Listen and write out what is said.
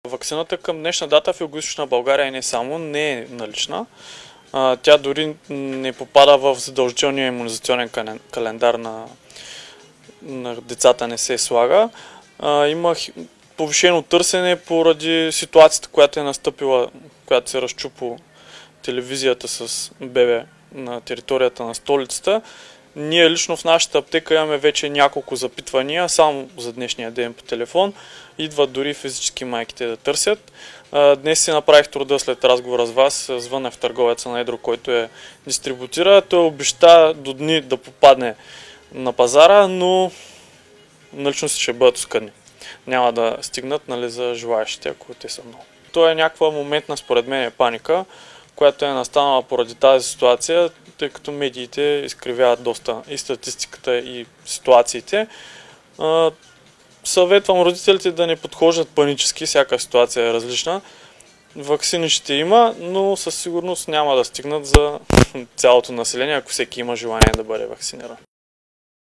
Ваксината към днешна дата в Югоизточна България не само не е налична, тя дори не попада в задължителния имунизационен календар на децата, не се слага. Има повишено търсене поради ситуацията, която е настъпила, която се разчу по телевизията с бебе на територията на столицата. Ние лично в нашата аптека имаме вече няколко запитвания, само за днешния ден по телефон. Идват дори физически майките да търсят. Днес си направих труда след разговора с вас, звъннах в търговеца на едро, който е дистрибутира. Той обеща до дни да попадне на пазара, но наличности ще бъдат оскъдни. Няма да стигнат, нали, за желаящите, ако те са много. То е някаква моментна, според мен, паника, която е настанала поради тази ситуация, тъй като медиите изкривяват доста и статистиката, и ситуациите. Съветвам родителите да не подхождат панически, всяка ситуация е различна. Ваксини ще има, но със сигурност няма да стигнат за цялото население, ако всеки има желание да бъде вакциниран.